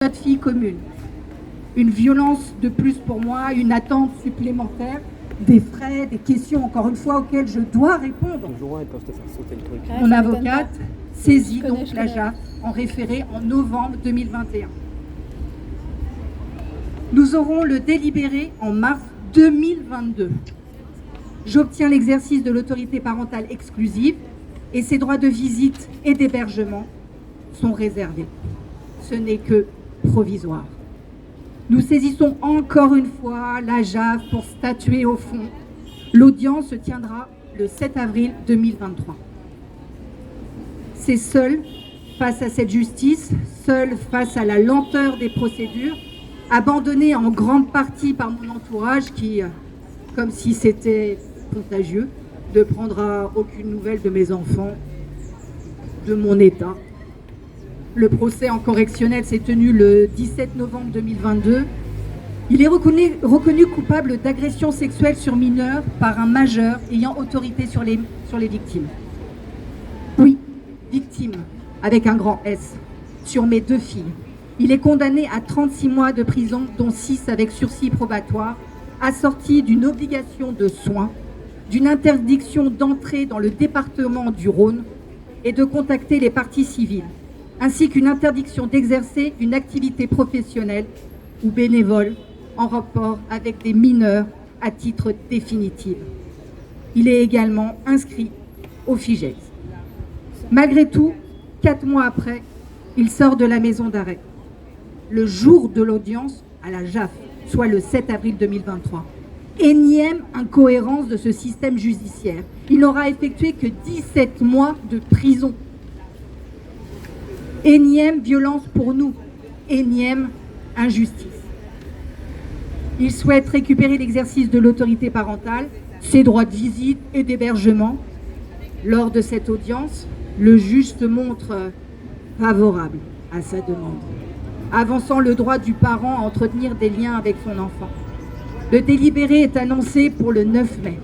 notre fille commune. Une violence de plus pour moi, une attente supplémentaire, des frais, des questions, encore une fois, auxquelles je dois répondre. Mon avocate saisit donc la JAF en référé en novembre 2021. Nous aurons le délibéré en mars 2022. J'obtiens l'exercice de l'autorité parentale exclusive et ses droits de visite et d'hébergement sont réservés. Ce n'est que provisoire. Nous saisissons encore une fois la JAF pour statuer au fond. L'audience se tiendra le 7 avril 2023. C'est seul face à cette justice, seul face à la lenteur des procédures, abandonné en grande partie par mon entourage qui, comme si c'était contagieux, ne prendra aucune nouvelle de mes enfants, de mon état. Le procès en correctionnel s'est tenu le 17 novembre 2022. Il est reconnu coupable d'agression sexuelle sur mineur par un majeur ayant autorité sur les victimes. Oui, victime, avec un grand S, sur mes 2 filles. Il est condamné à 36 mois de prison, dont 6 avec sursis probatoire, assorti d'une obligation de soins, d'une interdiction d'entrer dans le département du Rhône et de contacter les parties civiles, ainsi qu'une interdiction d'exercer une activité professionnelle ou bénévole en rapport avec des mineurs à titre définitif. Il est également inscrit au FIJEX. Malgré tout, 4 mois après, il sort de la maison d'arrêt. Le jour de l'audience à la JAF, soit le 7 avril 2023. Énième incohérence de ce système judiciaire. Il n'aura effectué que 17 mois de prison. Énième violence pour nous, énième injustice. Il souhaite récupérer l'exercice de l'autorité parentale, ses droits de visite et d'hébergement. Lors de cette audience, le juge se montre favorable à sa demande, avançant le droit du parent à entretenir des liens avec son enfant. Le délibéré est annoncé pour le 9 mai.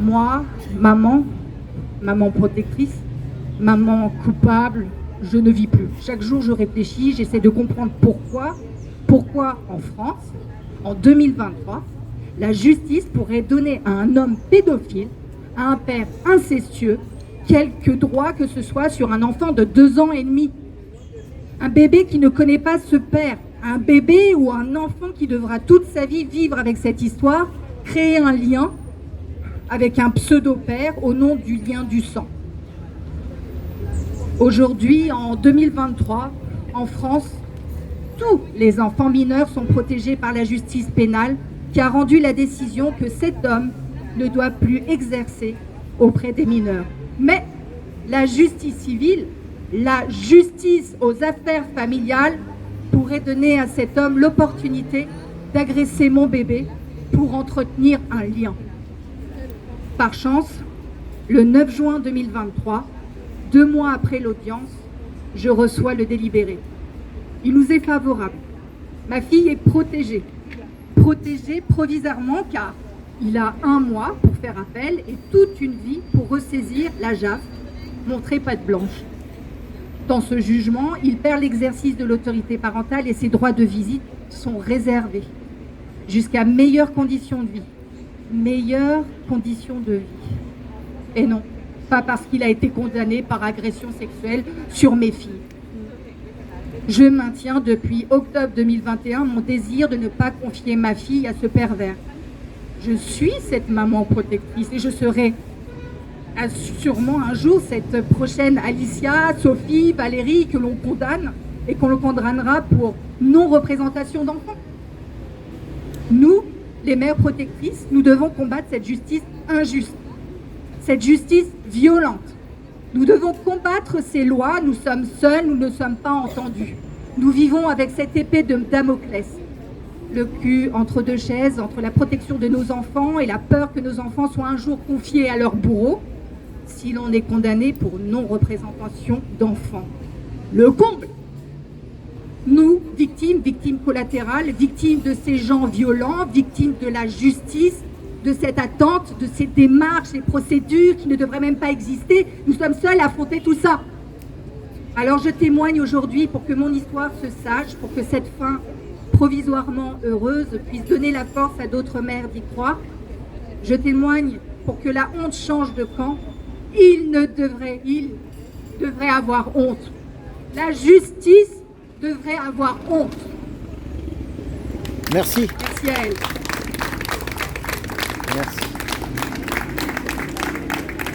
Moi, maman protectrice, maman coupable, je ne vis plus. Chaque jour, je réfléchis, j'essaie de comprendre pourquoi en France, en 2023, la justice pourrait donner à un homme pédophile, à un père incestueux, quelque droit que ce soit sur un enfant de 2 ans et demi. Un bébé qui ne connaît pas ce père, un bébé ou un enfant qui devra toute sa vie vivre avec cette histoire, créer un lien avec un pseudo-père au nom du lien du sang. Aujourd'hui, en 2023, en France, tous les enfants mineurs sont protégés par la justice pénale qui a rendu la décision que cet homme ne doit plus exercer auprès des mineurs. Mais la justice civile, la justice aux affaires familiales pourrait donner à cet homme l'opportunité d'agresser mon bébé pour entretenir un lien. Par chance, le 9 juin 2023, 2 mois après l'audience, je reçois le délibéré. Il nous est favorable. Ma fille est protégée provisoirement car il a 1 mois pour faire appel et toute une vie pour ressaisir la JAF, montrer patte blanche. Dans ce jugement, il perd l'exercice de l'autorité parentale et ses droits de visite sont réservés jusqu'à meilleures conditions de vie. Meilleures conditions de vie. Et non, pas parce qu'il a été condamné par agression sexuelle sur mes filles. Je maintiens depuis octobre 2021 mon désir de ne pas confier ma fille à ce pervers. Je suis cette maman protectrice et je serai sûrement un jour cette prochaine Alicia, Sophie, Valérie que l'on condamne et qu'on le condamnera pour non-représentation d'enfants. Nous, les mères protectrices, nous devons combattre cette justice injuste, cette justice violente. Nous devons combattre ces lois, nous sommes seuls, nous ne sommes pas entendus. Nous vivons avec cette épée de Damoclès, le cul entre 2 chaises, entre la protection de nos enfants et la peur que nos enfants soient un jour confiés à leur bourreau, si l'on est condamné pour non-représentation d'enfants. Le comble! Nous, victimes collatérales, victimes de ces gens violents, victimes de la justice, de cette attente, de ces démarches et procédures qui ne devraient même pas exister, nous sommes seuls à affronter tout ça. Alors je témoigne aujourd'hui pour que mon histoire se sache, pour que cette fin provisoirement heureuse puisse donner la force à d'autres mères d'y croire. Je témoigne pour que la honte change de camp. Il devrait avoir honte. La justice devrait avoir honte. Merci. Merci à elle. Merci.